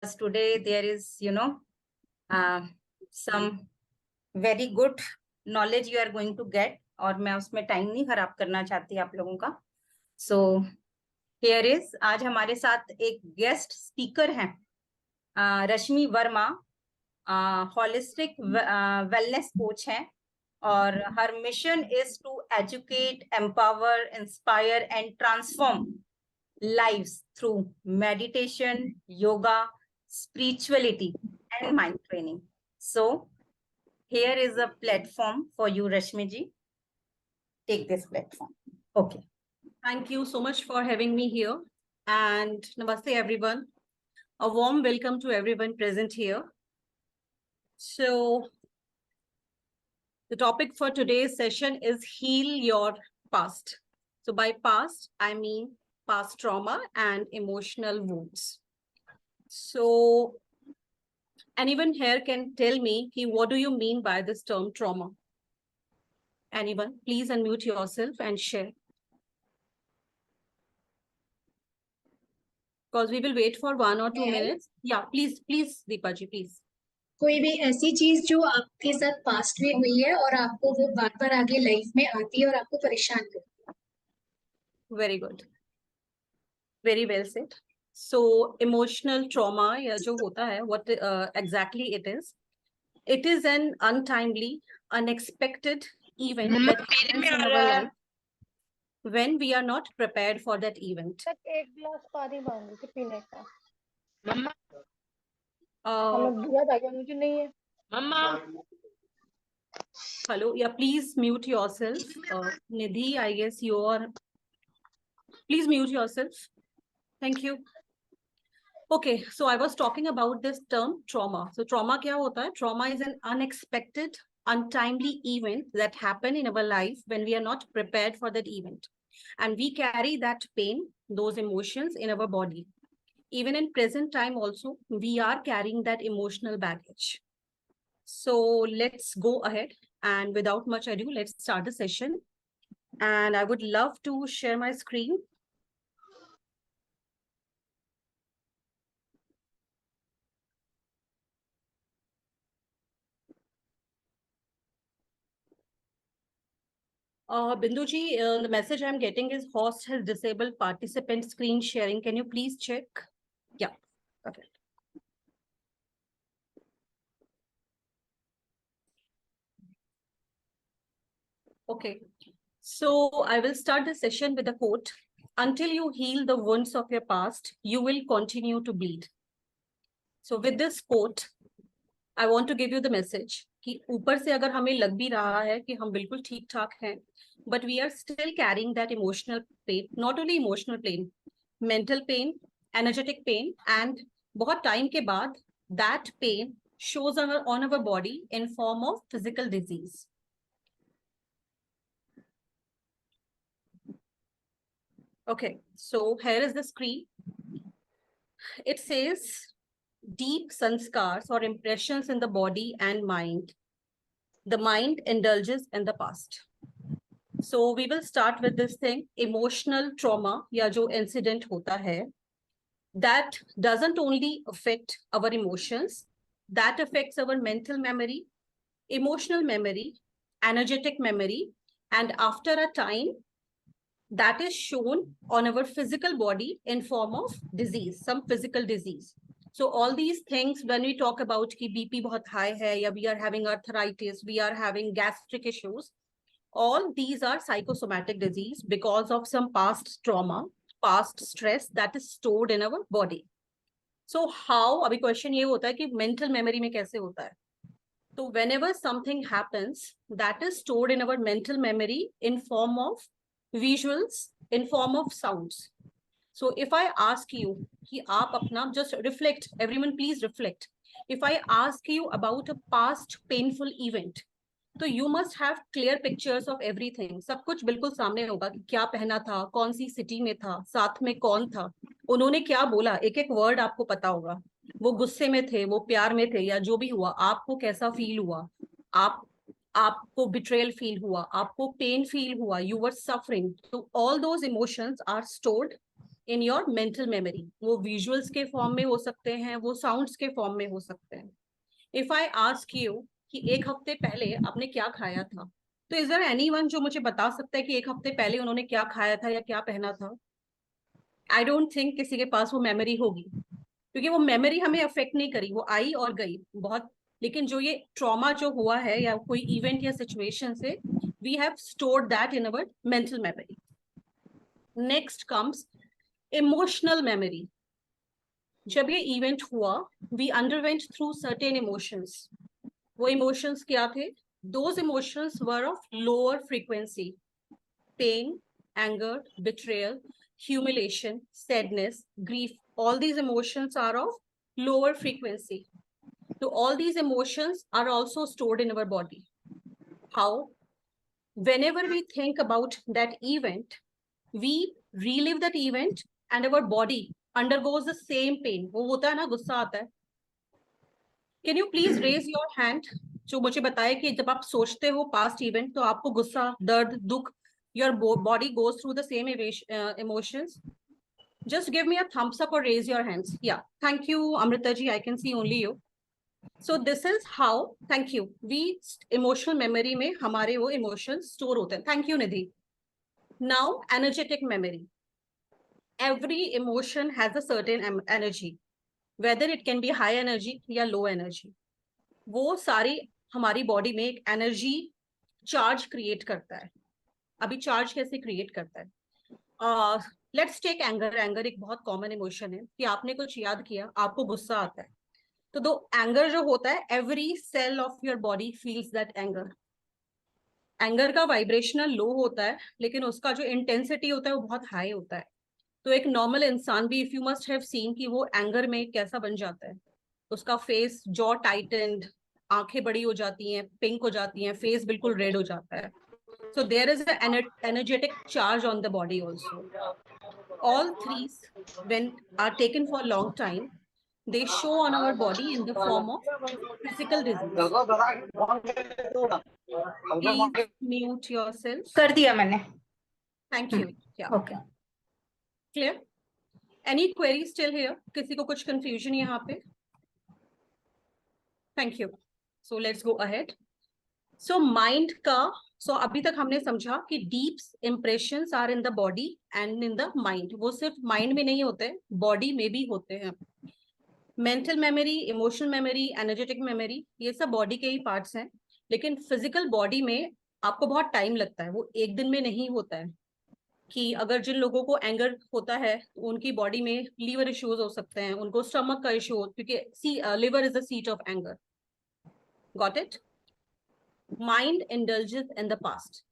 Today there is, some very good knowledge you are going to get, और मैं उसमें time नहीं खराब करना चाहती आप लोगों का. So here is, आज हमारे साथ एक गेस्ट स्पीकर हैं, Rashmi Verma, holistic wellness coach हैं, और her mission is to educate, empower, inspire and transform lives through meditation, yoga, spirituality, and mind training. So here is a platform for you, Rashmi ji. Take this platform. Okay. Thank you so much for having me here. And namaste, everyone. A warm welcome to everyone present here. So the topic for today's session is heal your past. So by past, I mean past trauma and emotional wounds. So anyone here can tell me, what do you mean by this term trauma? Anyone, please unmute yourself and share. Because we will wait for 1 or 2 minutes. Yeah, please, Deepa ji, please. कोई भी ऐसी चीज जो आपके साथ past में हुई है और आपको वो बार बार आगे लाइफ में आती है और आपको परेशान करती है. Very good. Very well said. So emotional trauma या जो होता है, what exactly it is? It is an untimely, unexpected event that happens in our life when we are not prepared for that event. एक गिलास पानी मांगी थी पीने का. मम्मा याद आ गया मुझे. नहीं है मम्मा. Hello, yeah, please mute yourself. Nidhi, I guess you are. Please mute yourself. Thank you. Okay, so I was talking about this term trauma. So trauma क्या होता है? Trauma is an unexpected, untimely event that happen in our life when we are not prepared for that event. And we carry that pain, those emotions in our body. Even in present time also, we are carrying that emotional baggage. So let's go ahead, and without much ado, let's start the session. And I would love to share my screen. Bindu ji, the message I'm getting is host has disabled participant screen sharing. Can you please check? Yeah, okay. Okay, so I will start the session with a quote. Until you heal the wounds of your past, you will continue to bleed. So with this quote, I want to give you the message कि ऊपर से अगर हमें लग भी रहा है कि हम बिल्कुल ठीक ठाक हैं, but we are still carrying that emotional pain, not only emotional pain, mental pain, energetic pain, and बहुत time के बाद that pain shows on our body in form of physical disease. Okay, so here is the screen. It says deep sanskars or impressions in the body and mind. The mind indulges in the past. So we will start with this thing, emotional trauma या जो incident होता है, that doesn't only affect our emotions, that affects our mental memory, emotional memory, energetic memory, and after a time, that is shown on our physical body in form of disease, some physical disease. So all these things, when we talk about ki BP बहुत high hai, ya we are having arthritis, we are having gastric issues, all these are psychosomatic disease because of some past trauma, past stress that is stored in our body. So how, abhi question ye hota hai ki mental memory mein kaise hota hai? So whenever something happens, that is stored in our mental memory in form of visuals, in form of sounds. So if I ask you कि आप अपना just reflect, everyone please reflect. If I ask you about a past painful event, तो you must have clear pictures of everything. सब कुछ बिल्कुल सामने होगा कि क्या पहना था, कौन सी सिटी में था, साथ में कौन था, उन्होंने क्या बोला, एक एक वर्ड आपको पता होगा. वो गुस्से में थे, वो प्यार में थे, या जो भी हुआ, आपको कैसा फील हुआ, आपको betrayal फील हुआ, आपको पेन फील हुआ, you were suffering. So all those emotions are stored in your mental memory. वो विजुअल्स के फॉर्म में हो सकते हैं, वो साउंड्स के फॉर्म में हो सकते हैं। इफ आई आस्क यू कि एक हफ्ते पहले आपने क्या खाया था, तो इज देयर एनीवन जो मुझे बता सकता है कि एक हफ्ते पहले उन्होंने क्या खाया था या क्या पहना था? आई डोंट थिंक किसी के पास वो मेमोरी होगी, क्योंकि वो मेमोरी हमें अफेक्ट नहीं करी, वो आई और गई बहुत। लेकिन जो ये ट्रॉमा जो हुआ है या कोई इवेंट या सिचुएशन से, we have stored that in our mental memory. Next comes emotional memory. जब ये इवेंट हुआ, we underwent through certain emotions. वो इमोशंस क्या थे? Those emotions were of lower frequency. Pain, anger, betrayal, humiliation, sadness, grief, all these emotions are of lower frequency. So all these emotions are also stored in our body. How? Whenever we think about that event, we relive that event and our body undergoes the same pain. वो होता है ना, गुस्सा आता है। Can you please raise your hand जो मुझे बताए कि जब आप सोचते हो पास्ट इवेंट तो आपको गुस्सा, दर्द, दुख, your body goes through the same emotions? Just give me a thumbs up or raise your hands. Yeah, thank you, Amrita ji. I can see only you. So this is how, thank you. We emotional memory में हमारे वो emotions store होते हैं. Thank you, Nidhi. Now, energetic memory. Every emotion has a certain energy, whether it can be high energy या low energy. वो सारी हमारी body में एक एनर्जी चार्ज क्रिएट करता है। अभी चार्ज कैसे क्रिएट करता है? Let's take anger. एंगर एक बहुत कॉमन इमोशन है कि आपने कुछ याद किया, आपको गुस्सा आता है, तो दो एंगर जो होता है, every cell of your body feels that anger. Anger का वाइब्रेशनल लो होता है, लेकिन उसका जो इंटेंसिटी होता है वो बहुत हाई होता है। तो एक नॉर्मल इंसान भी, if you must have seen कि वो एंगर में कैसा बन जाता है, उसका फेस, जॉ टाइटेंड, आंखें बड़ी हो जाती हैं, पिंक हो जाती हैं, फेस बिल्कुल रेड हो जाता है। So there is an energetic charge on the body also. All threes, when are taken for a long time, they show on our body in the form of physical disease. Please mute yourself. कर दिया मैंने। Thank you. Yeah. Okay. Clear? Any queries still here? किसी को कुछ confusion यहाँ पे? Thank you. So let's go ahead. So mind का, so अभी तक हमने समझा कि deep impressions are in the body and in the mind. वो सिर्फ माइंड में नहीं होते, बॉडी में भी होते हैं। Mental memory, emotional memory, energetic memory, ये सब बॉडी के ही पार्ट्स हैं। लेकिन फिजिकल बॉडी में आपको बहुत टाइम लगता है, वो एक दिन में नहीं होता है। कि अगर जिन लोगों को एंगर होता है तो उनकी बॉडी में लीवर इश्यूज हो सकते हैं, उनको स्टमक का इश्यू हो, क्योंकि liver is the seat of anger. Got it? Mind indulges in the past.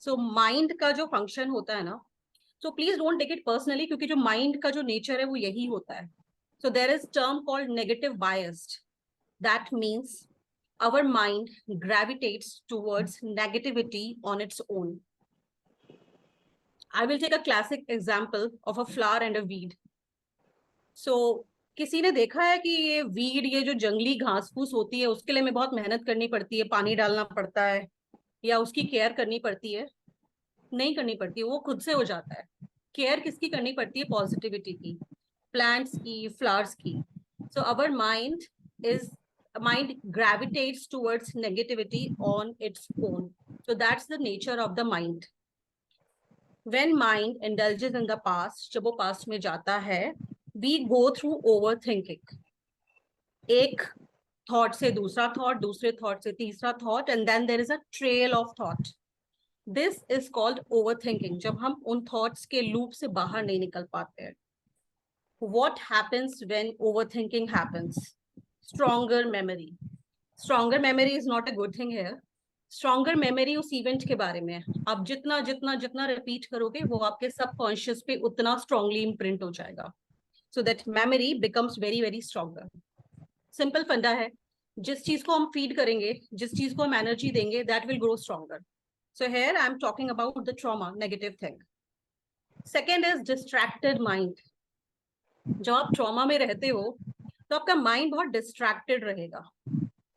So mind का जो फंक्शन होता है ना, so please don't take it personally, क्योंकि जो माइंड का जो नेचर है वो यही होता है। So there is term called negative biased. That means our mind gravitates towards negativity on its own. I will take a classic example of a flower and a weed. So किसी ने देखा है कि ये वीड, ये जो जंगली घास फूस होती है, उसके लिए हमें बहुत मेहनत करनी पड़ती है, पानी डालना पड़ता है या उसकी केयर करनी पड़ती है? नहीं करनी पड़ती है, वो खुद से हो जाता है। केयर किसकी करनी पड़ती है? पॉजिटिविटी की, प्लांट्स की, फ्लावर्स की। सो अवर mind gravitates towards negativity on its own. So that's the nature of the mind. When mind indulges in the past, जब वो past में जाता है, we go through overthinking. एक thought से दूसरा thought, दूसरे thought से तीसरा thought, and then there is a trail of thought. This is called overthinking. जब हम उन thoughts के loop से बाहर नहीं निकल पाते हैं. What happens when overthinking happens? Stronger memory. Stronger memory is not a good thing here. Stronger memory उस event के बारे में है। आप जितना जितना जितना repeat करोगे, वो आपके subconscious पे उतना strongly imprint हो जाएगा. So that memory becomes very very stronger. Simple फंडा है, जिस चीज को हम feed करेंगे, जिस चीज को हम energy देंगे, that will grow stronger. So here I am talking about the trauma, negative thing. Second is distracted mind. जब आप trauma में रहते हो, तो आपका माइंड बहुत डिस्ट्रैक्टेड रहेगा,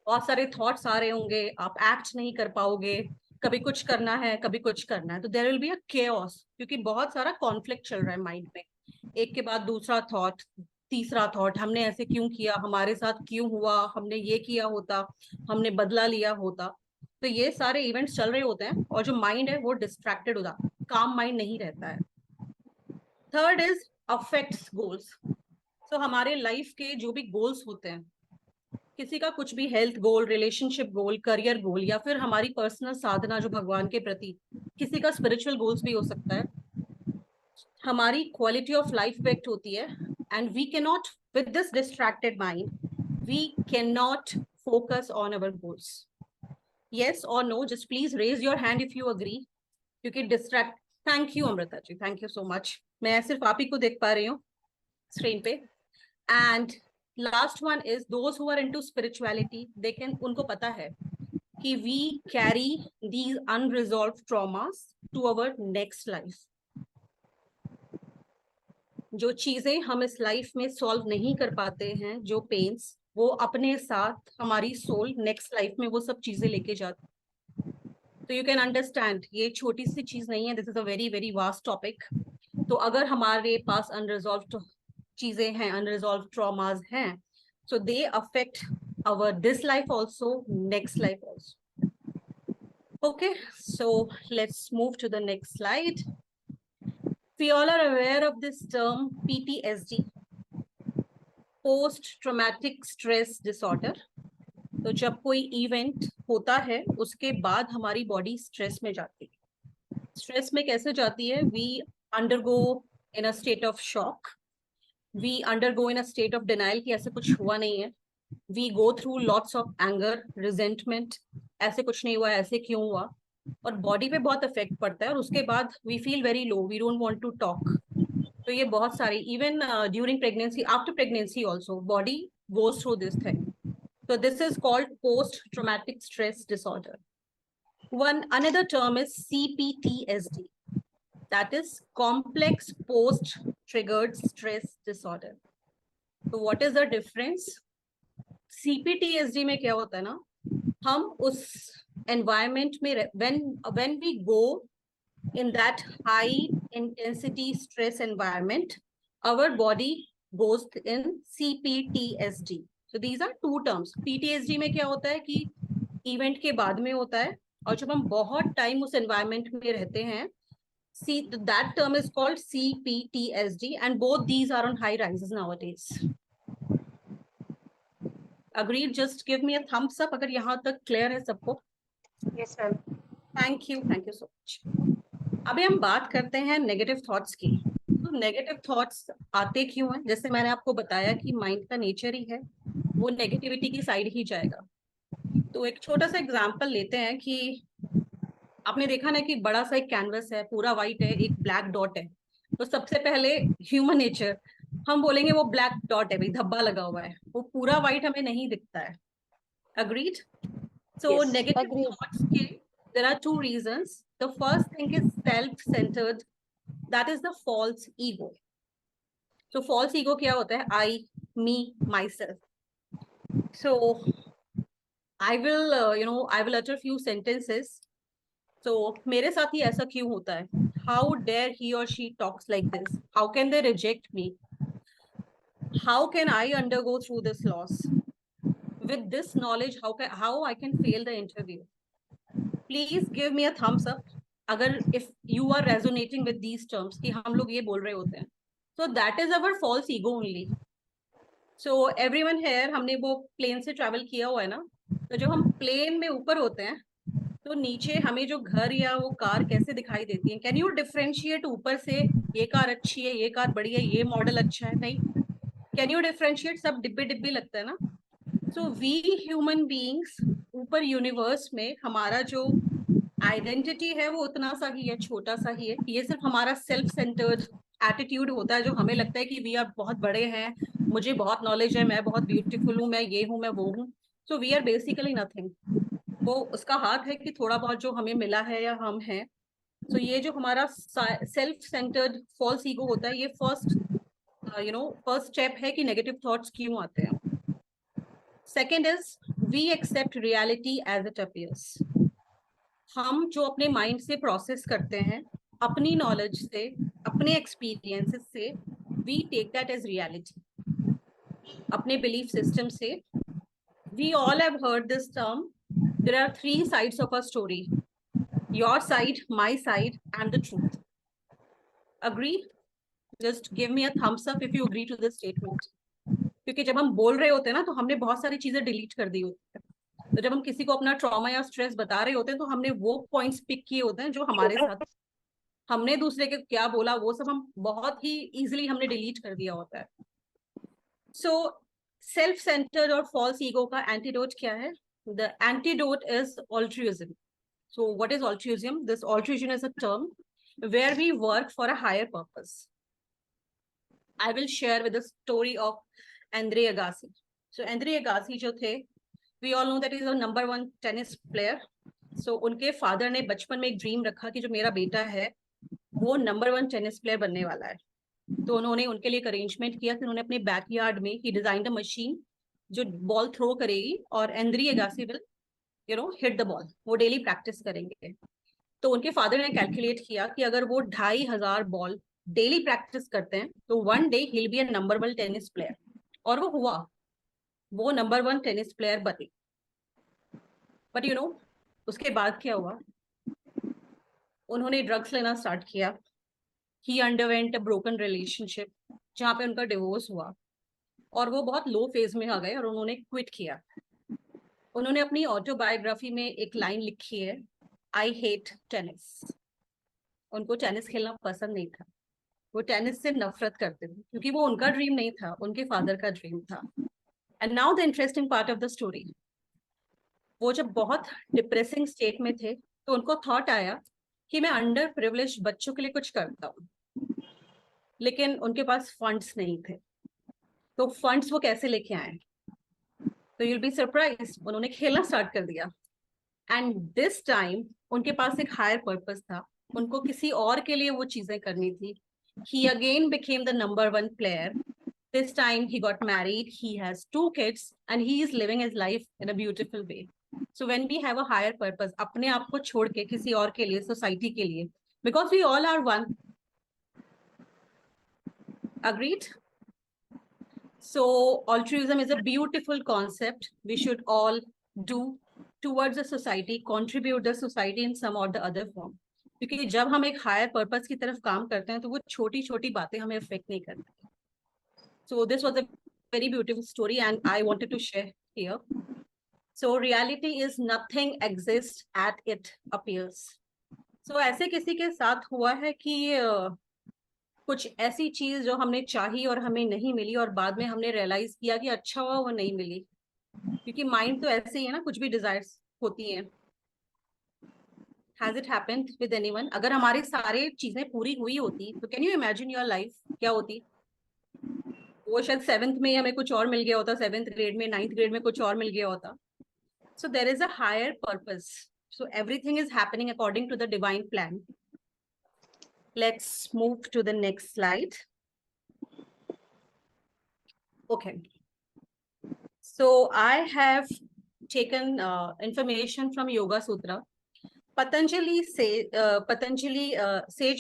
बहुत सारे थॉट्स आ रहे होंगे, आप एक्ट नहीं कर पाओगे, कभी कुछ करना है, कभी कुछ करना है, तो there will be a chaos, क्योंकि बहुत सारा कॉन्फ्लिक्ट चल रहा है माइंड में। एक के बाद दूसरा थॉट, तीसरा थॉट, हमने ऐसे क्यों किया, हमारे साथ क्यों हुआ, हमने ये किया होता, हमने बदला लिया होता। तो ये सारे इवेंट्स चल रहे होते हैं और जो माइंड है वो डिस्ट्रैक्टेड होता, काम माइंड नहीं रहता है। Third is affects goals. So हमारे लाइफ के जो भी गोल्स होते हैं, किसी का कुछ भी हेल्थ गोल, रिलेशनशिप गोल, करियर गोल, या फिर हमारी पर्सनल साधना जो भगवान के प्रति, किसी का स्पिरिचुअल गोल्स भी हो सकता है, हमारी क्वालिटी ऑफ लाइफ इफेक्ट होती है। And we can not, with this distracted mind, we can not focus on our goals. yes or no, just please raise your hand if you agree, क्योंकि distract, thank you Amrita ji, thank you so much. मैं सिर्फ आप ही को देख पा रही हूँ screen पे। And last one is those who are into spirituality, they can, उनको पता है कि we carry these unresolved traumas to our next life. जो चीजें हम इस लाइफ में सॉल्व नहीं कर पाते हैं, जो पेन्स, वो अपने साथ हमारी सोल नेक्स्ट लाइफ में वो सब चीजें लेके जाती। तो यू कैन अंडरस्टैंड, ये छोटी सी चीज नहीं है, this is a very very vast topic. तो अगर हमारे पास अनरिजॉल्व्ड चीजें हैं, अनरिजॉल्व्ड ट्रॉमास हैं, so they affect our this life also, next life also. Okay, so let's move to the next slide. We all are aware of this term PTSD, post traumatic stress disorder. तो जब कोई event होता है उसके बाद हमारी body stress में जाती है। स्ट्रेस में कैसे जाती है? We undergo in a state of shock, we undergo in a state of denial कि ऐसे कुछ हुआ नहीं है, we go through lots of anger, resentment, ऐसे कुछ नहीं हुआ, ऐसे क्यों हुआ, और बॉडी पे बहुत इफेक्ट पड़ता है। और उसके बाद we feel very low, we don't want to talk. तो ये बहुत सारी, even during pregnancy, after pregnancy also body goes through this thing. So this is called post-traumatic stress disorder. Another term is CPTSD, that is complex post-triggered stress disorder. So what is the difference? CPTSD में क्या होता है ना, हम उस environment में when we go in that high intensity stress environment, our body goes in CPTSD. So these are two terms. PTSD में क्या होता है कि इवेंट के बाद में होता है, और जब हम बहुत टाइम उस एनवायरमेंट में रहते हैं, that term is called CPTSD, and both these are on high rises nowadays. Agreed? Just give me a thumbs up अगर यहाँ तक क्लियर है सबको। Yes ma'am. Thank you so much. अभी हम बात करते हैं नेगेटिव थॉट्स की। तो नेगेटिव थॉट्स आते क्यों हैं? जैसे मैंने आपको बताया कि माइंड का नेचर ही है, वो नेगेटिविटी की साइड ही जाएगा। तो एक छोटा सा एग्जांपल लेते हैं कि आपने देखा ना कि बड़ा सा एक कैनवस है, पूरा व्हाइट है, एक ब्लैक डॉट है। तो सबसे पहले ह्यूमन नेचर, हम बोलेंगे वो ब्लैक डॉट है भाई, धब्बा लगा हुआ है, वो पूरा व्हाइट हमें नहीं दिखता है। अग्रीड? सो नेगेटिव थॉट्स के there are two reasons. The first thing is self centred, that is the false ego. तो फॉल्स ईगो क्या होता है? I, me, myself. So I will, I will utter few sentences. So, मेरे साथ ही ऐसा क्यों होता है? How dare he or she talks like this? How can they reject me? How can I undergo through this loss? With this knowledge, how I can fail the interview? Please give me a thumbs up अगर if you are resonating with these terms कि हम लोग ये बोल रहे होते हैं. So that is our false ego only. So everyone here, हमने वो प्लेन से ट्रैवल किया हुआ है ना, तो जब हम प्लेन में ऊपर होते हैं तो नीचे हमें जो घर या वो कार कैसे दिखाई देती है? कैन यू डिफरेंशिएट ऊपर से ये कार अच्छी है, ये कार बढ़िया है, ये मॉडल अच्छा है? नहीं। Can you differentiate? सब डिब्बे डिब्बे लगता है ना। सो वी ह्यूमन बीइंग्स ऊपर यूनिवर्स में हमारा जो आइडेंटिटी है वो उतना सा ही है, छोटा सा ही है। ये सिर्फ हमारा सेल्फ सेंटर्ड एटीट्यूड होता है, जो हमें लगता है कि वी आर बहुत बड़े हैं, मुझे बहुत नॉलेज है, मैं बहुत ब्यूटीफुल हूँ, मैं ये हूँ, मैं वो हूँ। So we are basically nothing. वो उसका हाथ है कि थोड़ा बहुत जो हमें मिला है या हम हैं। तो ये जो हमारा सेल्फ सेंटर्ड फॉल्स ईगो होता है, ये फर्स्ट स्टेप है कि नेगेटिव थॉट्स क्यों आते हैं। Second is we accept reality as it appears. हम जो अपने माइंड से प्रोसेस करते हैं, अपनी नॉलेज से, अपने एक्सपीरियंसेस से, we take that as reality. अपने belief system से, we all have heard this term. There are 3 sides of a story: your side, my side, and the truth. Agree? Just give me a thumbs up if you agree to this statement. क्योंकि जब हम बोल रहे होते हैं ना, तो हमने बहुत सारी चीजें डिलीट कर दी होती है. तो जब हम किसी को अपना ट्रॉमा या स्ट्रेस बता रहे होते हैं, तो हमने वो पॉइंट्स पिक किए होते हैं जो हमारे साथ, हमने दूसरे के क्या बोला वो सब हम बहुत ही इजीली हमने डिलीट कर दिया होता है. सो सेल्फ सेंटर्ड और फॉल्स ईगो का एंटीडोट क्या है? The antidote is altruism. So what is altruism? This altruism is a term where we work for a higher purpose. I will share with the story of Andre Agassi. So Andre Agassi जो थे, we all know that he is a #1 tennis player. So उनके father ने बचपन में एक dream रखा कि जो मेरा बेटा है वो #1 टेनिस प्लेयर बनने वाला है. तो उन्होंने उनके लिए एक अरेंजमेंट किया कि उन्होंने अपने बैकयार्ड में ही डिजाइन्ड अ मशीन जो बॉल थ्रो करेगी और Andre Agassi will hit the ball. वो डेली प्रैक्टिस करेंगे. तो उनके फादर ने कैलकुलेट किया कि अगर वो 2500 बॉल डेली प्रैक्टिस करते हैं तो one day he will be a #1 tennis player. और वो हुआ, वो #1 टेनिस प्लेयर बने. बट उसके बाद क्या हुआ? उन्होंने ड्रग्स लेना स्टार्ट किया. ही अंडरवेंट अ ब्रोकन रिलेशनशिप जहाँ पे उनका डिवोर्स हुआ और वो बहुत लो फेज में आ गए और उन्होंने क्विट किया. उन्होंने अपनी ऑटोबायोग्राफी में एक लाइन लिखी है, आई हेट टेनिस. उनको टेनिस खेलना पसंद नहीं था. वो टेनिस से नफरत करते थे क्योंकि वो उनका ड्रीम नहीं था, उनके फादर का ड्रीम था. And now the interesting part of the story, वो जब बहुत डिप्रेसिंग स्टेट में थे तो उनको थॉट आया कि मैं अंडर प्रिविलेज बच्चों के लिए कुछ करता हूँ. लेकिन उनके पास फंड्स नहीं थे. तो फंड्स वो कैसे लेके आए? तो you'll be surprised, उन्होंने खेलना स्टार्ट कर दिया. एंड दिस टाइम उनके पास एक हायर पर्पस था. उनको किसी और के लिए वो चीजें करनी थी. He again became the #1 player. This time he got married, he has 2 kids and he is living his life in a beautiful way. So when we have a higher purpose, अपने आप को छोड़ के किसी और के लिए, सोसाइटी के लिए, because we all are one. Agreed? So altruism is a beautiful concept. We should all do towards the society, contribute the society in some or the other form. क्योंकि जब हम एक हायर पर्पस की तरफ काम करते हैं तो वो छोटी छोटी बातें हमें अफेक्ट नहीं करती. So this was a very beautiful story and I wanted to share here. So reality is nothing exists as it appears. So ऐसे किसी के साथ हुआ है कि कुछ ऐसी चीज जो हमने चाही और हमें नहीं मिली और बाद में हमने रियलाइज किया कि अच्छा हुआ वो नहीं मिली. क्योंकि माइंड तो ऐसे ही है ना, कुछ भी डिजायर्स होती हैं. Has it happened with anyone? अगर हमारी सारी चीजें पूरी हुई होती तो can you imagine your life क्या होती? वो शायद 7th में हमें कुछ और मिल गया होता, 7th ग्रेड में, 9th ग्रेड में कुछ और मिल गया होता. So there is a higher purpose. So everything is happening according to the divine plan. Let's move to the next slide. Okay. So I have taken information from Yoga Sutra. Patanjali says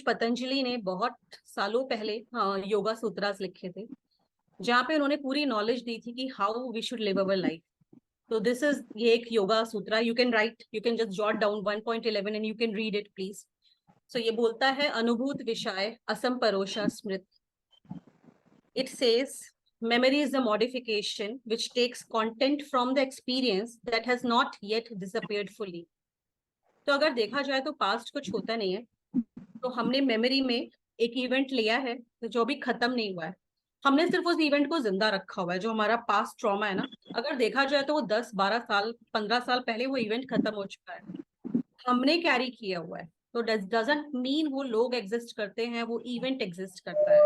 Patanjali ने बहुत सालों पहले योगा सूत्रास लिखे थे, जहाँ पे उन्होंने पूरी नॉलेज दी थी कि how we should live our life. तो दिस इज ये एक yoga sutra. You can just jot down 1.11 and you can read it please. So ये बोलता है, अनुभूत विषय असंपरोषा स्मृत. It says memory is a modification which takes content from the experience that has not yet disappeared fully. तो अगर देखा जाए तो पास्ट कुछ होता नहीं है. तो हमने मेमोरी में एक इवेंट लिया है जो अभी खत्म नहीं हुआ है. हमने सिर्फ उस इवेंट को जिंदा रखा हुआ है. जो हमारा पास्ट ट्रॉमा है ना, अगर देखा जाए तो वो 10, 12 साल, 15 साल पहले वो इवेंट खत्म हो चुका है, हमने कैरी किया हुआ है. तो डजंट मीन वो लोग एग्जिस्ट करते हैं, वो इवेंट एग्जिस्ट करता है.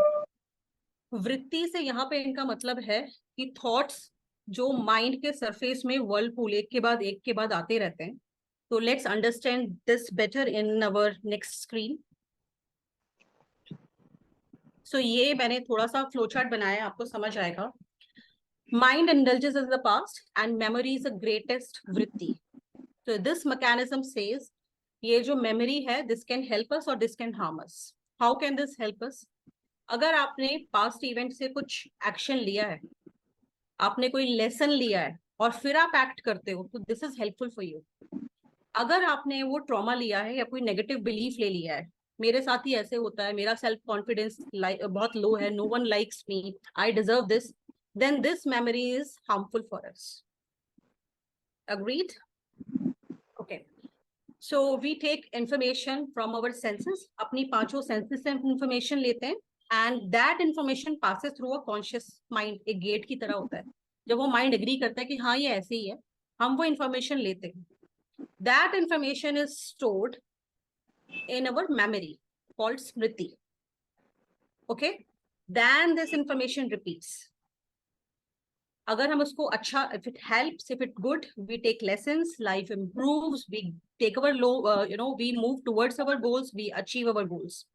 वृत्ति से यहाँ पे इनका मतलब है कि थॉट्स जो माइंड के सरफेस में वर्लपूल एक के बाद आते रहते हैं. So let's understand this better in our next screen. So ये मैंने थोड़ा सा फ्लो चार्ट बनाया, आपको समझ आएगा. Mind indulges in the past and memory is the greatest vritti. So this mechanism says ये जो memory है, this can help us or this can harm us. How can this help us? अगर आपने past event से कुछ action लिया है, आपने कोई लेसन लिया है और फिर आप एक्ट करते हो, तो this is helpful for you. अगर आपने वो ट्रॉमा लिया है या कोई नेगेटिव बिलीफ ले लिया है, मेरे साथ ही ऐसे होता है, मेरा सेल्फ कॉन्फिडेंस बहुत लो है, no one likes me, I deserve this, then this memory is harmful for us. Agreed? Okay, so we take information from our senses, अपनी पांचों सेंसेस से इंफॉर्मेशन लेते हैं, and that information passes through a conscious mind. एक gate की तरह होता है, जब वो माइंड एग्री करता है कि हाँ ये ऐसे ही है, हम वो इंफॉर्मेशन लेते हैं। That information is stored in our memory called smriti. Okay, then this information repeats. अगर हम उसको अच्छा, if it helps, if it good, we take lessons, life improves, we take our low, we move towards our goals, we achieve our goals.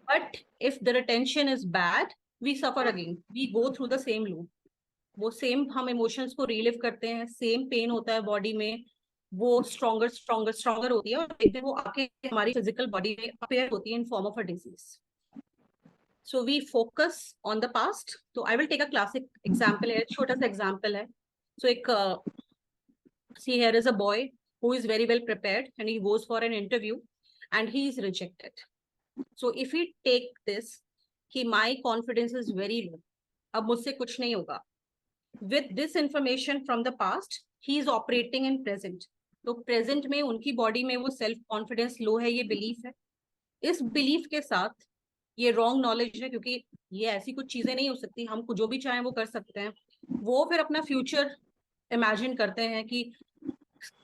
But if the retention is bad, we suffer again, we go through the same loop. वो same हम emotions को relive करते हैं, same pen होता है body में, वो stronger stronger stronger होती है, और एक दिन वो आके हमारी फिजिकल बॉडी में अपेयर होती है in form of a disease. So we focus on the past. तो I will take a classic example है, छोटा सा एग्जांपल है। सो एक see here is a boy who is very well prepared and he goes for an interview and he is rejected. So if we take this कि my confidence is very low, अब मुझसे कुछ नहीं होगा, with this information from the past he is operating in present. तो present में उनकी body में वो सेल्फ कॉन्फिडेंस लो है, ये बिलीफ है। इस बिलीफ के साथ ये रॉन्ग नॉलेज है, क्योंकि ये ऐसी कुछ चीजें नहीं हो सकती, हम जो भी चाहें वो कर सकते हैं। वो फिर अपना फ्यूचर इमेजिन करते हैं कि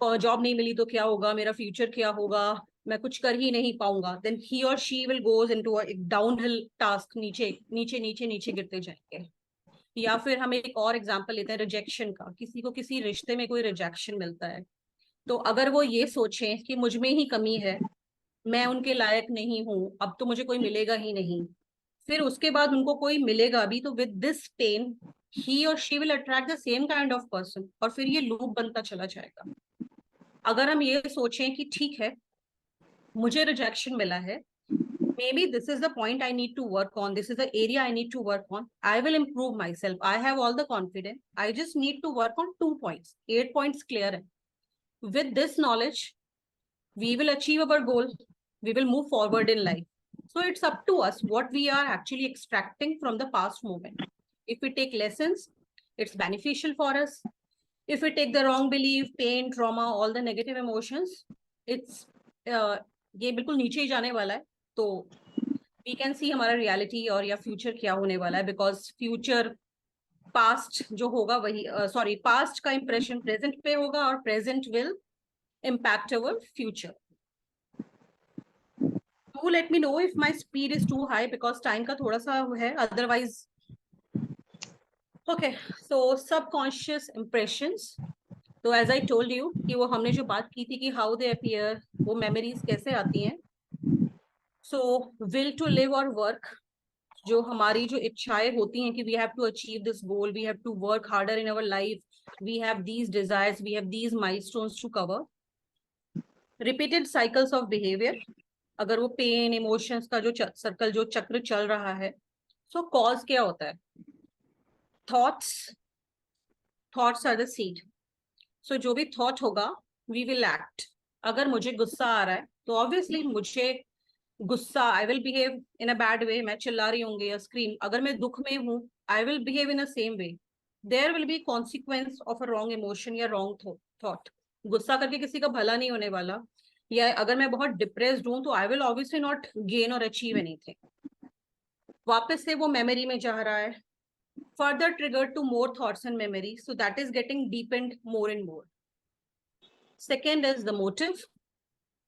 जॉब नहीं मिली तो क्या होगा, मेरा फ्यूचर क्या होगा, मैं कुछ कर ही नहीं पाऊंगा। देन ही और she will goes into a downhill task, नीचे नीचे नीचे नीचे गिरते जाएंगे। या फिर हम एक और एग्जांपल लेते हैं रिजेक्शन का, किसी को किसी रिश्ते में कोई रिजेक्शन मिलता है, तो अगर वो ये सोचें कि मुझ में ही कमी है, मैं उनके लायक नहीं हूँ, अब तो मुझे कोई मिलेगा ही नहीं, फिर उसके बाद उनको कोई मिलेगा भी, तो विद दिस पेन ही और she will attract the same kind of person, और फिर ये लूप बनता चला जाएगा। अगर हम ये सोचें कि ठीक है मुझे रिजेक्शन मिला है, maybe this is the point I need to work on, this is the area I need to work on, I will improve myself, I have all the confidence, I just need to work on 2 points, 8 points clear hai. With this knowledge we will achieve our goal, we will move forward in life. So it's up to us what we are actually extracting from the past moment. If we take lessons, it's beneficial for us. If we take the wrong belief, pain, trauma, all the negative emotions, it's ये बिल्कुल नीचे ही जाने वाला है। तो we can see हमारा reality और या फ्यूचर क्या होने वाला है, बिकॉज फ्यूचर पास्ट जो होगा वही सॉरी पास्ट का इंप्रेशन प्रेजेंट पे होगा, और present will impact our future. Do let me know if my speed is too high, because time का थोड़ा सा है, otherwise okay. So subconscious impressions, तो एज आई टोल्ड यू कि वो हमने जो बात की थी कि हाउ दे अपीयर, वो मेमोरीज कैसे आती हैं। सो विल टू लिव और वर्क, जो हमारी जो इच्छाएं होती हैं कि we have to achieve this goal, we have to work harder in our life, we have these desires, we have these milestones to cover. Repeated cycles of behaviour, अगर वो पेन इमोशंस का जो सर्कल जो चक्र चल रहा है, show cause क्या होता है, थॉट्स आर द सीड। सो जो भी थॉट होगा वी विल एक्ट। अगर मुझे गुस्सा आ रहा है तो ऑब्वियसली मुझे गुस्सा, आई will behave in a bad way, मैं चिल्ला रही होंगी या स्क्रीम। अगर मैं दुख में हूँ, I will behave in a same way. There will be consequence of a wrong emotion या रॉन्ग थॉट। गुस्सा करके किसी का भला नहीं होने वाला, या अगर मैं बहुत डिप्रेस्ड हूँ तो I will obviously not gain और अचीव एनीथिंग। वापस से वो मेमोरी में जा रहा है, further triggered to more thoughts and memories, so that is getting deepened more and more. Second is the motive.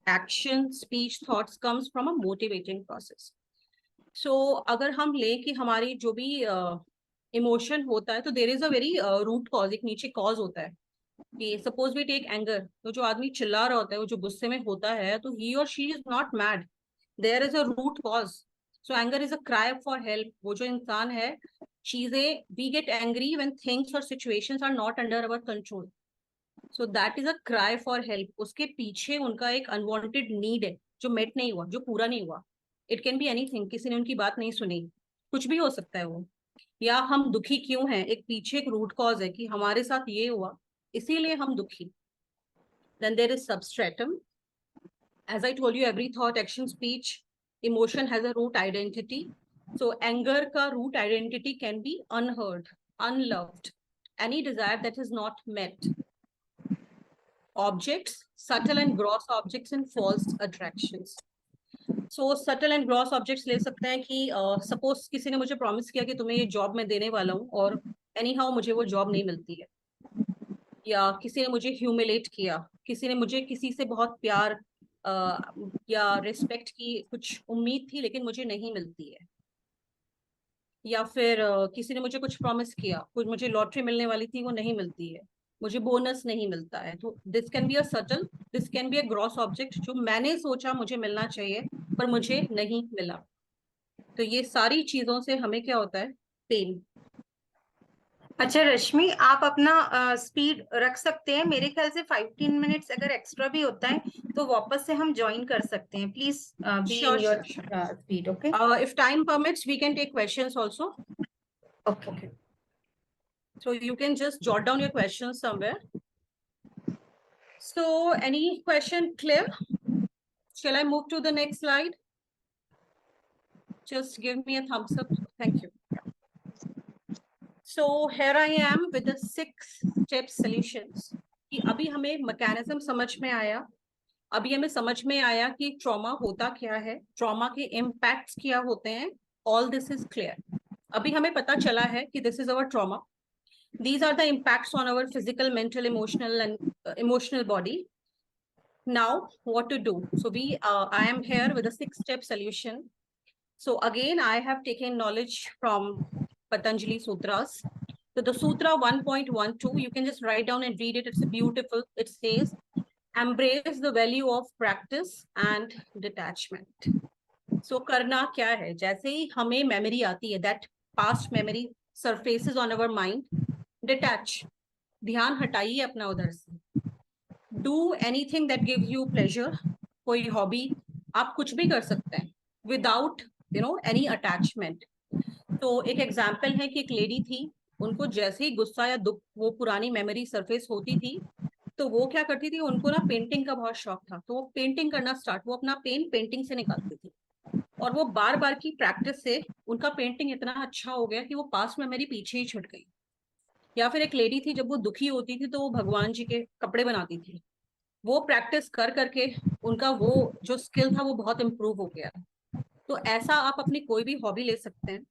Action, speech, thoughts comes from a motivating process. So अगर हम ले कि हमारी जो भी इमोशन होता है, तो there is a very root cause, एक नीचे कॉज होता है कि सपोज वी टेक एंगर, तो जो आदमी चिल्ला रहा होता है, वो जो गुस्से में होता है, तो ही और she is not mad, there is a root cause. So anger is a cry for help. वो जो इंसान है, चीजें, we get angry when things और situations are not under our control, so that is a cry for help. उसके पीछे उनका एक अनवांटेड नीड है जो मेट नहीं हुआ, जो पूरा नहीं हुआ। इट कैन बी एनीथिंग, किसी ने उनकी बात नहीं सुनी, कुछ भी हो सकता है वो, या हम दुखी क्यों हैं, एक पीछे एक रूट कॉज है कि हमारे साथ ये हुआ इसीलिए हम दुखी. Then there is substratum. As I told you, every thought, action, speech, emotion has a root identity. So anger ka root identity can be unheard, unloved, any desire that is not met. Objects, subtle and gross objects and false attractions. So subtle and gross objects ले सकते हैं कि suppose किसी ने मुझे promise किया कि तुम्हें ये job मैं देने वाला हूँ और anyhow मुझे वो job नहीं मिलती है, या किसी ने मुझे ह्यूमिलेट किया, किसी ने मुझे किसी से बहुत प्यार या रिस्पेक्ट की कुछ उम्मीद थी लेकिन मुझे नहीं मिलती है, या फिर किसी ने मुझे कुछ प्रॉमिस किया, कुछ मुझे लॉटरी मिलने वाली थी वो नहीं मिलती है, मुझे बोनस नहीं मिलता है. तो this can be a subtle, this can be a gross object जो मैंने सोचा मुझे मिलना चाहिए पर मुझे नहीं मिला. तो ये सारी चीजों से हमें क्या होता है, पेन. अच्छा रश्मि, आप अपना स्पीड रख सकते हैं, मेरे ख्याल से 5-10 मिनट्स अगर एक्स्ट्रा भी होता है तो वापस से हम ज्वाइन कर सकते हैं. Please be in your speed. Okay, If time permits we can take questions also. Okay. So you can just jot down your questions somewhere. So any question clear? Shall I move to the next slide? Just give me a thumbs up. Thank you. So here I am with the 6-step solutions. कि अभी हमें mechanism समझ में आया, अभी हमें समझ में आया कि ट्रॉमा होता क्या है, ट्रॉमा के इम्पैक्ट्स क्या होते हैं. All this is clear. अभी हमें पता चला है कि this is our trauma. These are the impacts on our physical, mental, emotional and emotional body. Now what to do? So I am here with a 6-step solution. So again I have taken knowledge from Patanjali Sutras. So the Sutra 1.12, you can just write down and read it. It's beautiful. It says, embrace the value of practice and detachment. So करना क्या है, जैसे ही हमें memory आती है, that past memory surfaces on our mind, detach, ध्यान हटाइए अपना उधर से. Do anything that gives you pleasure. कोई हॉबी, आप कुछ भी कर सकते हैं without any attachment. तो एक एग्जाम्पल है कि एक लेडी थी, उनको जैसे ही गुस्सा या दुख, वो पुरानी मेमोरी सरफेस होती थी तो वो क्या करती थी, उनको ना पेंटिंग का बहुत शौक था, तो वो पेंटिंग करना स्टार्ट, वो अपना पेन पेंटिंग से निकालती थी और वो बार बार की प्रैक्टिस से उनका पेंटिंग इतना अच्छा हो गया कि वो पास्ट मेमोरी पीछे ही छूट गई. या फिर एक लेडी थी, जब वो दुखी होती थी तो वो भगवान जी के कपड़े बनाती थी, वो प्रैक्टिस कर करके उनका वो जो स्किल था वो बहुत इम्प्रूव हो गया. तो ऐसा आप अपनी कोई भी हॉबी ले सकते हैं,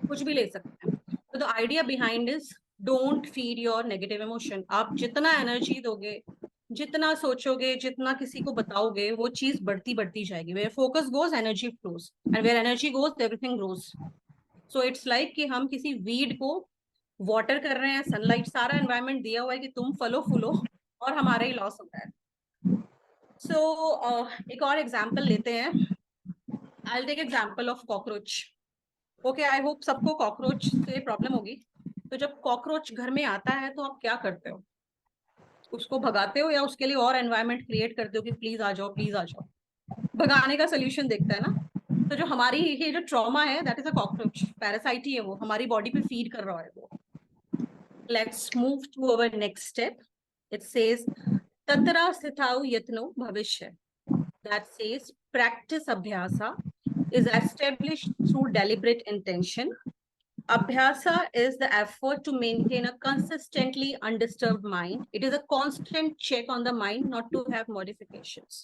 कुछ भी ले सकते हैं. तो the idea behind is don't feed your negative emotion. आप जितना एनर्जी दोगे, जितना सोचोगे, जितना किसी को बताओगे, वो चीज बढ़ती बढ़ती जाएगी. Where focus goes energy flows, and where energy goes everything grows. So it's like कि हम किसी वीड को वाटर कर रहे हैं, सनलाइट, सारा एनवायरनमेंट दिया हुआ है कि तुम फलो फूलो, और हमारा ही लॉस होता है. सो एक और एग्जाम्पल लेते हैं. I will take example of cockroach. Okay, I hope सबको कॉकरोच से प्रॉब्लम होगी. तो जब कॉकरोच घर में आता है तो आप क्या करते हो, उसको भगाते हो या उसके लिए और एनवायरनमेंट क्रिएट करते हो कि प्लीज आ जाओ, प्लीज आ जाओ. भगाने का सोल्यूशन देखता है ना. तो जो हमारी ये जो ट्रॉमा है, that is a cockroach, parasite ही है वो, हमारी बॉडी पे फीड कर रहा है वो. Let's move to our next step. It says तत्र स्थिताउ यत्नो भविष्य. दैट सेज प्रैक्टिस अभ्यासा is established through deliberate intention. Abhyasa is the effort to maintain a consistently undisturbed mind. It is a constant check on the mind not to have modifications.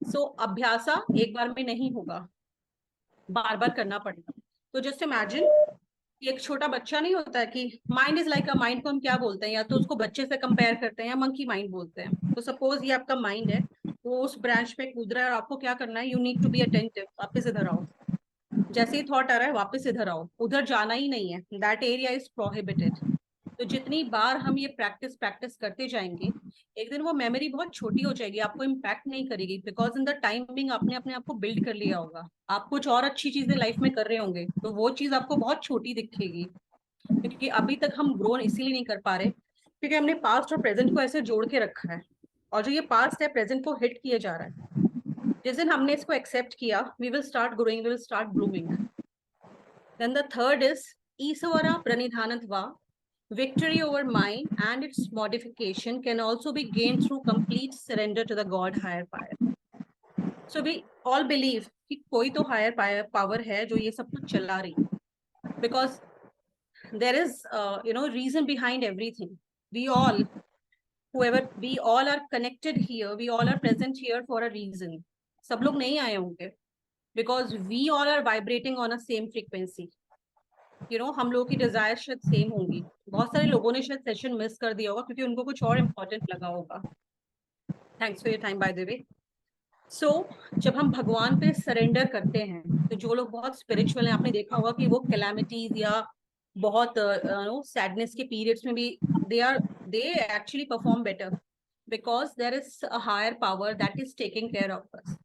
So abhyasa एक बार में नहीं होगा, बार बार करना पड़ेगा. तो just imagine एक छोटा बच्चा नहीं होता है कि mind is like a, mind को हम क्या बोलते हैं, या तो उसको बच्चे से कंपेयर करते हैं या मंकी माइंड बोलते हैं. तो सपोज ये आपका माइंड है, वो उस ब्रांच पे कूद रहा है और आपको क्या करना है, you need to be attentive. वापस इधर आओ, जैसे ही थॉट आ रहा है वापस इधर आओ, उधर जाना ही नहीं है, दैट एरिया इज प्रोहिबिटेड. तो जितनी बार हम ये प्रैक्टिस प्रैक्टिस करते जाएंगे, एक दिन वो मेमोरी बहुत छोटी हो जाएगी, आपको इम्पैक्ट नहीं करेगी, बिकॉज इन द टाइमिंग आपने अपने आप को बिल्ड कर लिया होगा. आप कुछ और अच्छी चीजें लाइफ में कर रहे होंगे तो वो चीज आपको बहुत छोटी दिखेगी. क्योंकि अभी तक हम ग्रो इसीलिए नहीं कर पा रहे क्योंकि हमने पास्ट और प्रेजेंट को ऐसे जोड़ के रखा है, और जो ये पास्ट है प्रेजेंट को हिट किया जा रहा है. जिस दिन हमने इसको एक्सेप्ट किया, we will start growing, we will start blooming. Then the third is Isvara Pranidhanatva. Victory over mind and its modification can also be gained through complete surrender to the God higher power. So we all believe कि कोई तो higher power है जो ये सब कुछ चला रही है. Because there is reason behind everything. We all are connected here. We all are present here for a reason. सब लोग नहीं आए होंगे because we all are vibrating on a same frequency. हम लोगों की डिजायर शायद सेम होंगी. बहुत सारे लोगों ने शायद सेशन मिस कर दिया होगा क्योंकि उनको कुछ और इम्पोर्टेंट लगा होगा. Thanks for your time by the way. So जब हम भगवान पे सरेंडर करते हैं तो जो लोग बहुत स्पिरिचुअल हैं, आपने देखा होगा कि वो कैलामिटीज या बहुत सैडनेस के पीरियड्स में भी they actually perform better because there is a higher power that is taking care of us.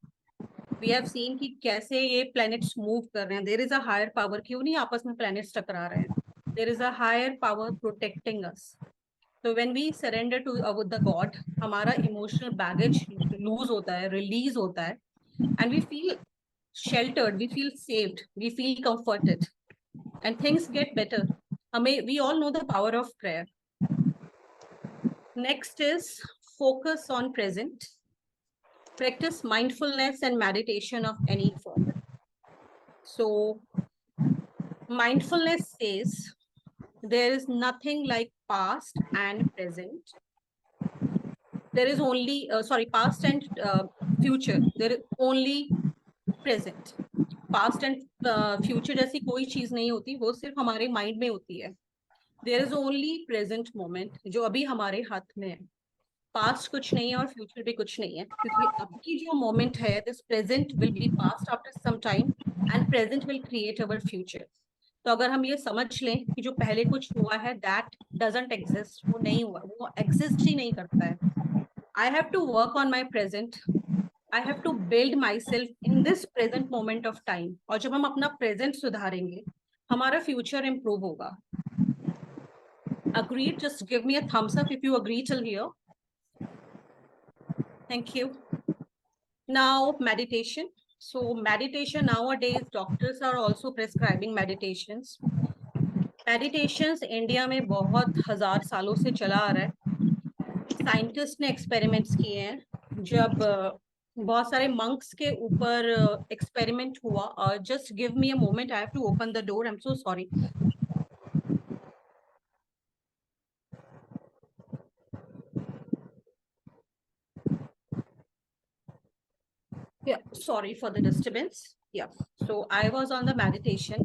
We have seen कि कैसे ये planets move कर रहे हैं. There is a higher power. क्यों नहीं आपस में planets टकरा रहे हैं? There is a higher power protecting us. So when we surrender to with the God, हमारा emotional baggage lose होता है, release होता है, and we feel sheltered, we feel saved, we feel comforted, and things get better. We all know the power of prayer. Next is focus on present. Practice mindfulness and meditation of any form. So mindfulness says there is nothing like past and present. There is only past and future. There is only present. Past and future जैसी कोई चीज नहीं होती, वो सिर्फ हमारे mind में होती है. There is only present moment जो अभी हमारे हाथ में है. पास्ट कुछ नहीं है और फ्यूचर भी कुछ नहीं है, क्योंकि अभी जो मोमेंट है, this present will be past after some time and present will create our future. तो अगर हम ये समझ लें कि जो पहले कुछ हुआ है दैट डजंट एग्जिस्ट, वो नहीं हुआ, वो एग्जिस्ट ही नहीं करता है. I have to work on my present. I have to build myself in this present moment of time. और जब हम अपना प्रेजेंट सुधारेंगे, हमारा फ्यूचर इंप्रूव होगा. Agreed? Just give me a thumbs up if you agree till here. Thank you. Now meditation. So meditation nowadays, doctors are also prescribing meditations. Meditations India में बहुत हजार सालों से चला आ रहा है. Scientists ने experiments किए हैं. जब बहुत सारे monks के ऊपर experiment हुआ. Just give me a moment. I have to open the door. I'm so sorry. Yeah, sorry for the disturbance. Yeah, so I was on the meditation.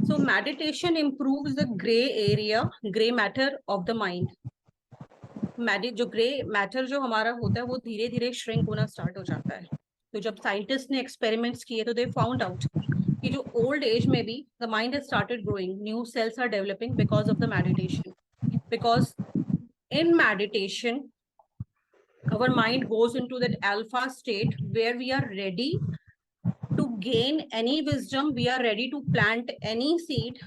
So meditation improves the gray matter of the mind. जो gray matter जो हमारा होता है, वो धीरे धीरे shrink होना start हो जाता है. तो जब scientists ने experiments किए तो they found out कि जो old age में भी the mind has started growing, new cells are developing because of the meditation. Because in meditation, our mind goes into that alpha state where we are ready to gain any wisdom, we are ready to plant any seed,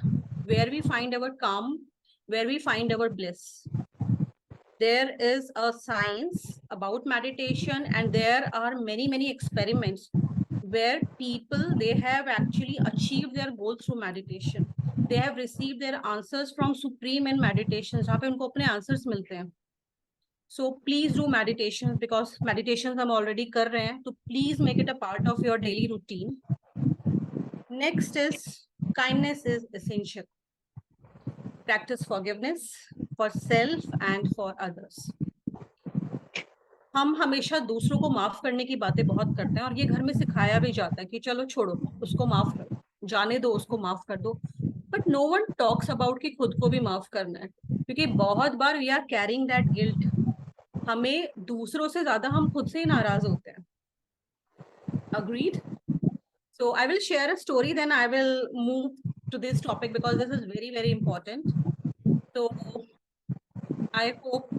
where we find our calm, where we find our bliss. There is a science about meditation, and there are many experiments where people, they have actually achieved their goal through meditation. They have received their answers from Supreme in meditation, जहाँ पे उनको अपने answers मिलते हैं. So please do meditation, because meditations हम already कर रहे हैं, तो please make it a part of your daily routine. Next is kindness is essential. Practice forgiveness for self and for others. हम हमेशा दूसरों को माफ करने की बातें बहुत करते हैं और ये घर में सिखाया भी जाता है कि चलो छोड़ो, उसको माफ करो, जाने दो, उसको माफ कर दो. But no one talks about कि खुद को भी माफ करना है, क्योंकि बहुत बार we are carrying that guilt. हमें दूसरों से ज्यादा हम खुद से ही नाराज होते हैं. Agreed? So I will share a story, then I will move to this topic because this is very important. So I hope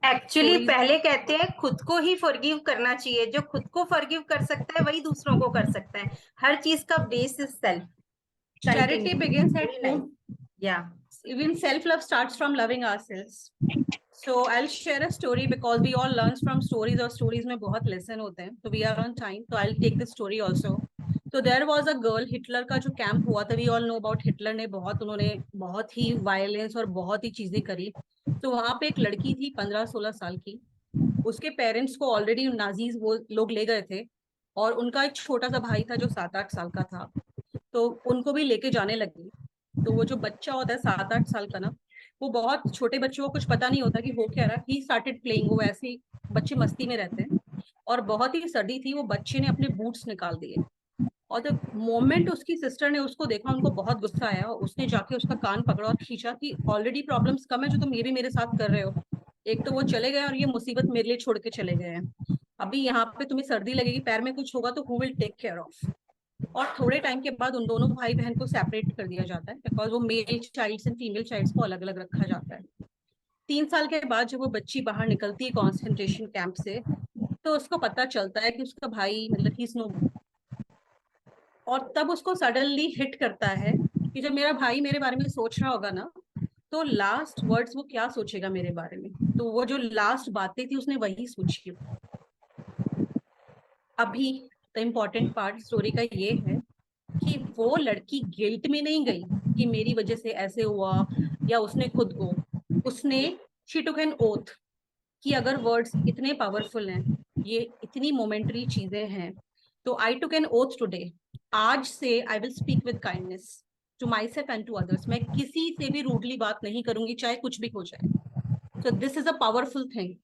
actually stories- पहले कहते हैं खुद को ही फॉरगिव करना चाहिए. जो खुद को फॉरगिव कर सकता है वही दूसरों को कर सकता है. हर चीज का base is self. charity begins at home. Yeah. Even self-love starts from loving ourselves. So I'll share a story because we all learn from stories, और stories में बहुत lesson होते हैं. So we are on time. So I'll take this story also. तो there was a girl, Hitler का जो camp हुआ था, we all know about Hitler ने उन्होंने बहुत ही वायलेंस और बहुत ही चीजें करी। तो वहां पे एक लड़की थी 15-16 साल की, उसके पेरेंट्स को ऑलरेडी नाजीज वो लोग ले गए थे, और उनका एक छोटा सा भाई था जो 7-8 साल का था, तो उनको भी लेके जाने लगी। तो वो जो बच्चा होता है 7-8 साल का ना, वो बहुत छोटे बच्चों को कुछ पता नहीं होता कि हो क्या रहा है, ही स्टार्टेड प्लेइंग, वो ऐसे ही बच्चे मस्ती में रहते हैं। और बहुत ही सर्दी थी, वो बच्चे ने अपने बूट्स निकाल दिए, और द मोमेंट उसकी सिस्टर ने उसको देखा, उनको बहुत गुस्सा आया, और उसने जाके उसका कान पकड़ा और खींचा कि ऑलरेडी प्रॉब्लम्स कम है जो तुम ये भी मेरे साथ कर रहे हो। एक तो वो चले गए और ये मुसीबत मेरे लिए छोड़ के चले गए हैं। अभी यहाँ पे तुम्हें सर्दी लगेगी, पैर में कुछ होगा तो who will take care of. और थोड़े टाइम के बाद उन दोनों भाई बहन को सेपरेट कर दिया जाता है, बिकॉज वो male childs and female childs को अलग अलग रखा जाता है। 3 साल के बाद जब वो बच्ची बाहर निकलती है कॉन्सेंट्रेशन कैंप से, तो उसको पता चलता है कि उसका भाई मतलब ही नो। और तब उसको सडनली हिट करता है कि जब मेरा भाई मेरे बारे में सोच रहा होगा ना, तो लास्ट वर्ड्स वो क्या सोचेगा मेरे बारे में। तो वो जो लास्ट बातें थी उसने वही सोची। अभी द इम्पोर्टेंट पार्ट स्टोरी का ये है कि वो लड़की गिल्ट में नहीं गई कि मेरी वजह से ऐसे हुआ, या उसने खुद को, उसने शी टुक एन ओथ कि अगर वर्ड्स इतने पावरफुल हैं, ये इतनी मोमेंटरी चीजें हैं, तो I took an oath today, आज से I will speak with kindness to myself and to others. मैं किसी से भी रूडली बात नहीं करूंगी, चाहे कुछ भी हो जाए। तो this is a powerful thing.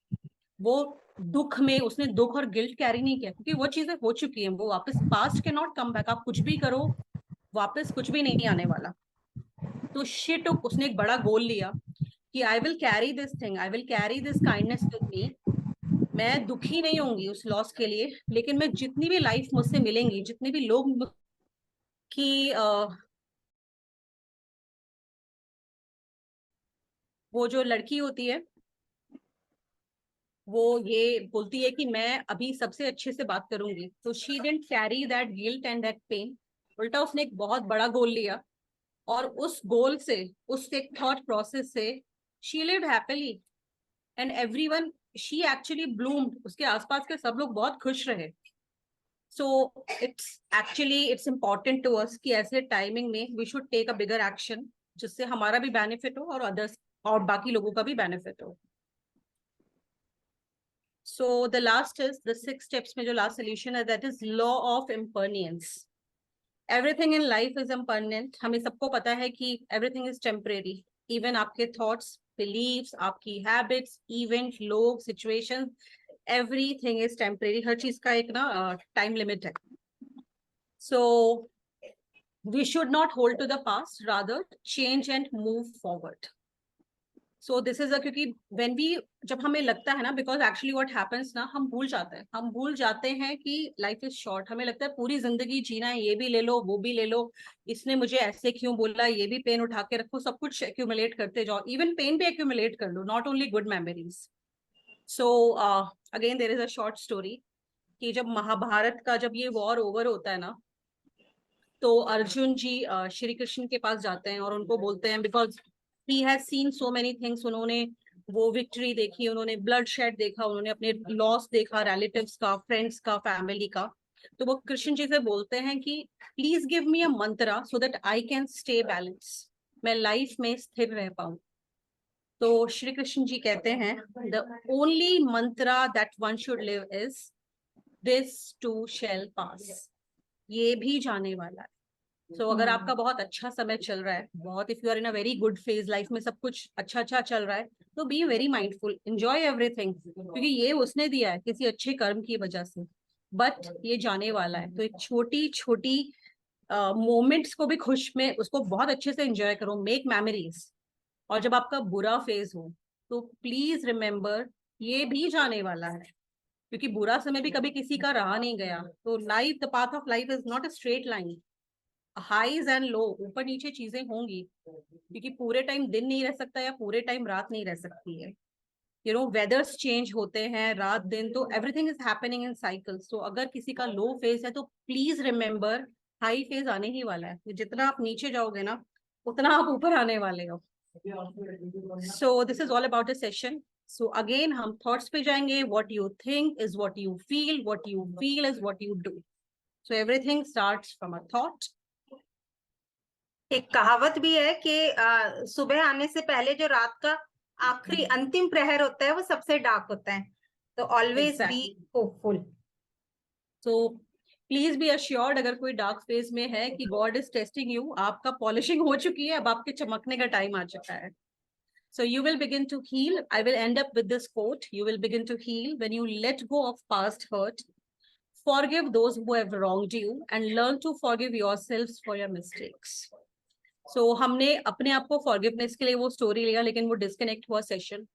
वो दुख में उसने दुख और गिल्ट कैरी नहीं किया, क्योंकि वो चीजें हो चुकी हैं, वो वापस पास्ट के नॉट कम बैक, आप कुछ भी करो वापस कुछ भी नहीं आने वाला। तो शिट, उसने एक बड़ा गोल लिया कि I will carry this thing, I will carry this kindness with me. मैं दुखी नहीं होंगी उस लॉस के लिए, लेकिन मैं जितनी भी लाइफ मुझसे मिलेंगी, जितने भी लोग की वो जो लड़की होती है वो ये बोलती है कि मैं अभी सबसे अच्छे से बात करूंगी, तो she didn't carry that guilt and that pain. उल्टा उसने एक बहुत बड़ा गोल लिया, और उस गोल से, उस एक थॉट प्रोसेस से she lived happily and everyone, she actually bloomed, उसके आसपास के सब लोग बहुत खुश रहे। So it's important to us कि ऐसे टाइमिंग में we should take a bigger action, जिससे हमारा भी बेनिफिट हो और अदर्स और बाकी लोगों का भी बेनिफिट हो। So the last is the 6 steps में जो लास्ट सोल्यूशन है, that is law of impermanence. Everything in life is impermanent. हमें सबको पता है कि एवरीथिंग इज टेम्परेरी, इवन आपके थॉट्स, बिलीव्स, आपकी हैबिट्स, इवेंट, लोग, सिचुएशन, एवरीथिंग इज टेम्परेरी। हर चीज का एक ना टाइम लिमिट है। So we should not hold to the past, rather change and move forward. So this is क्योंकि व्हेन वी, जब हमें लगता है ना, बिकॉज एक्चुअली व्हाट हैपेंस ना, हम भूल जाते हैं कि लाइफ इज शॉर्ट। हमें लगता है पूरी जिंदगी जीना है, ये भी ले लो वो भी ले लो, इसने मुझे ऐसे क्यों बोला, ये भी पेन उठा के रखो, सब कुछ एक्यूमुलेट करते जाओ, इवन पेन भी एक्यूमुलेट कर लो, not only good memories. So again there is a short story कि जब महाभारत का जब ये वॉर ओवर होता है ना, तो अर्जुन जी श्री कृष्ण के पास जाते हैं और उनको बोलते हैं, because he has seen so many things, उन्होंने वो विक्ट्री देखी, उन्होंने ब्लड शेड देखा, उन्होंने अपने लॉस देखा, रिलेटिव्स का, फ्रेंड्स का, फैमिली का। तो वो कृष्ण जी से बोलते हैं कि please give me a Mantra so that I can stay balance, मैं लाइफ में स्थिर रह पाऊं। तो श्री कृष्ण जी कहते हैं, the only mantra that one should live is this too shall pass, ये भी जाने वाला है। सो अगर आपका बहुत अच्छा समय चल रहा है, बहुत, if you are in a very good phase, life में सब कुछ अच्छा अच्छा चल रहा है, तो be very mindful, enjoy everything, क्योंकि ये उसने दिया है किसी अच्छे कर्म की वजह से, बट ये जाने वाला है। तो एक छोटी छोटी मोमेंट्स को भी खुश में उसको बहुत अच्छे से एंजॉय करो, मेक मेमोरीज। और जब आपका बुरा फेज हो, तो प्लीज रिमेम्बर ये भी जाने वाला है, क्योंकि बुरा समय भी कभी किसी का रहा नहीं गया। तो life, the path of life is not a straight line, highs and low, ऊपर नीचे चीजें होंगी, क्योंकि पूरे टाइम दिन नहीं रह सकता या पूरे टाइम रात नहीं रह सकती है। यू नो, वेदर्स चेंज होते हैं, रात दिन, तो everything is happening in cycles. तो अगर किसी का लो फेज है, तो प्लीज रिमेम्बर हाई फेज आने ही वाला है। तो जितना आप नीचे जाओगे ना, उतना आप ऊपर आने वाले हो। सो this is all about the session. So again हम थॉट्स पे जाएंगे। What you think is what you feel, what you feel is what you do. So everything starts from a thought. एक कहावत भी है कि सुबह आने से पहले जो रात का आखिरी अंतिम प्रहर होता है वो सबसे डार्क होता है, तो always be hopeful. So please be assured, अगर कोई डार्क फेज में है कि गॉड इज टेस्टिंग यू, आपका पॉलिशिंग हो चुकी है, अब आपके चमकने का टाइम आ चुका है. So you will begin to heal. I will end up with this quote. You will begin to heal when you let go of past hurt, forgive those who have wronged you, and learn to forgive yourselves for your mistakes. So हमने अपने आप को forgiveness के लिए वो story लिया, लेकिन वो disconnect हुआ session.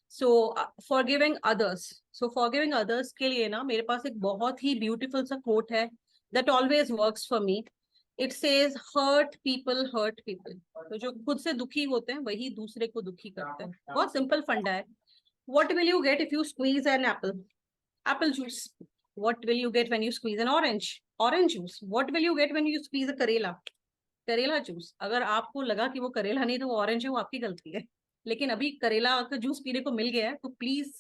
So forgiving others. So forgiving others के लिए ना मेरे पास एक बहुत ही beautiful सा quote है that always works for me. It says hurt people hurt people. तो जो खुद से दुखी होते हैं वही दूसरे को दुखी करते हैं. बहुत सिंपल फंडा है. What will you get if you squeeze an apple? Apple juice. What will you get when you squeeze an orange? Orange juice. What will you get when you squeeze a करेला? करेला juice. अगर आपको लगा कि वो करेला नहीं तो वो ऑरेंज है, वो आपकी गलती है. लेकिन अभी करेला का जूस पीने को मिल गया है, तो please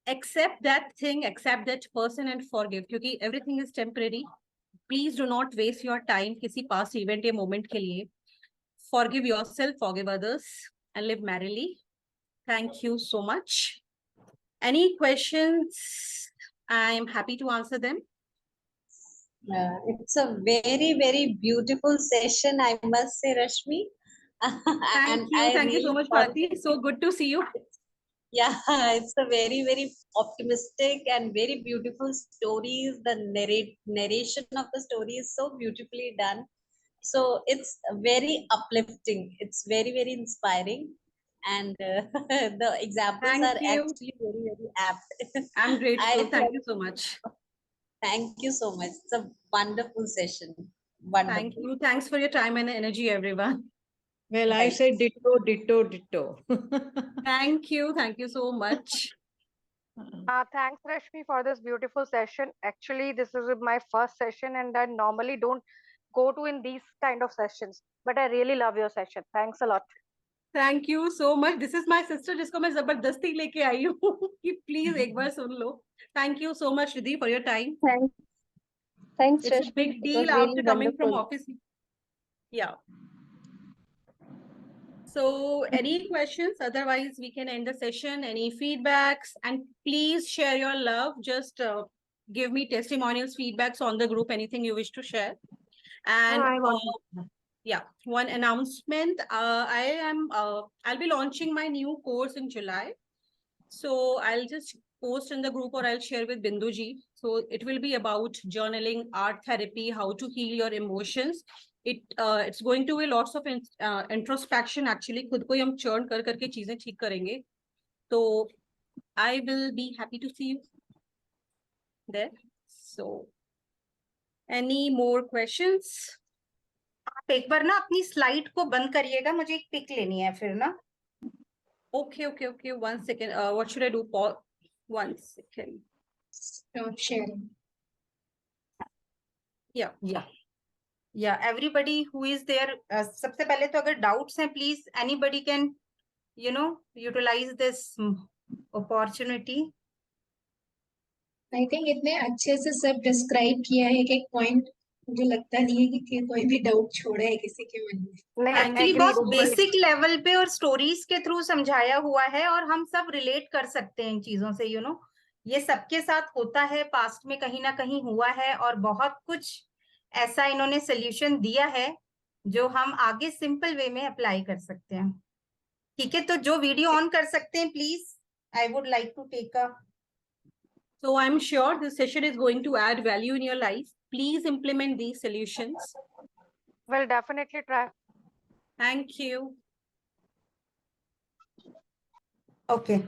accept that thing, accept that person and forgive, क्योंकि everything is temporary. Please do not waste your time किसी past event या moment के लिए. Forgive yourself, forgive others, and live merrily. Thank you so much. Any questions? I am happy to answer them. It's a very, very beautiful session, I must say, Rashmi. Thank you. Thank you so much, Bharti. So good to see you. Yeah, it's a very, very optimistic and very beautiful stories. The narration of the story is so beautifully done. So it's very uplifting. It's very, very inspiring. And the examples Thank are you. actually very, very apt. I'm grateful. I Thank you so much. Thank you so much. It's a wonderful session. Wonderful. Thank you. Thanks for your time and energy, everyone. Well, I Right. say ditto, ditto, ditto. Thank you. Thank you so much. Thanks, Rashmi, for this beautiful session. Actually, this is my first session, and I normally don't go to in these kind of sessions. But I really love your session. Thanks a lot. Thank you so much. This is my sister, जिसको मैं जबरदस्ती लेके आई हूँ कि please एक बार सुन लो. Thank you so much, Riddhi, for your time. Thanks, It's a Rashmi. big It was deal really after coming from wonderful. office. Yeah. So any questions? Otherwise, we can end the session. Any feedbacks? And please share your love. Just give me testimonials, feedbacks on the group, anything you wish to share. And I want yeah, one announcement. I'll be launching my new course in July. So I'll just post in the group or I'll share with Bindu ji. So it will be about journaling, art therapy, how to heal your emotions. It's going to be lots of introspection actually. खुद को ही हम churn कर करके चीजें ठीक करेंगे. So I will be happy to see you there. So any more questions? आप एक बार ना अपनी स्लाइड को बंद करिएगा, मुझे एक पिक लेनी है फिर ना. Okay. 1 second. What should I do? Pause. 1 second. Stop sharing. Yeah, everybody who is there, सबसे पहले तो अगर doubts हैं, please anybody can, utilize this opportunity. I think इतने अच्छे से सब डिस्क्राइब किया है कि एक पॉइंट मुझे लगता नहीं है कि कोई भी डाउट छोड़ा है किसी के मन में. एक्चुअली बहुत बेसिक लेवल पे और स्टोरीज के थ्रू समझाया हुआ है और हम सब रिलेट कर सकते हैं इन चीजों से. ये सबके साथ होता है, पास्ट में कहीं ना कहीं हुआ है और बहुत कुछ ऐसा इन्होंने सोल्यूशन दिया है जो हम आगे सिंपल वे में अप्लाई कर सकते हैं. ठीक है, तो जो वीडियो ऑन कर सकते हैं please, I would like to take a. So I'm sure this session is going to add value in your life. Please implement these solutions. Will definitely try. Thank you. Okay.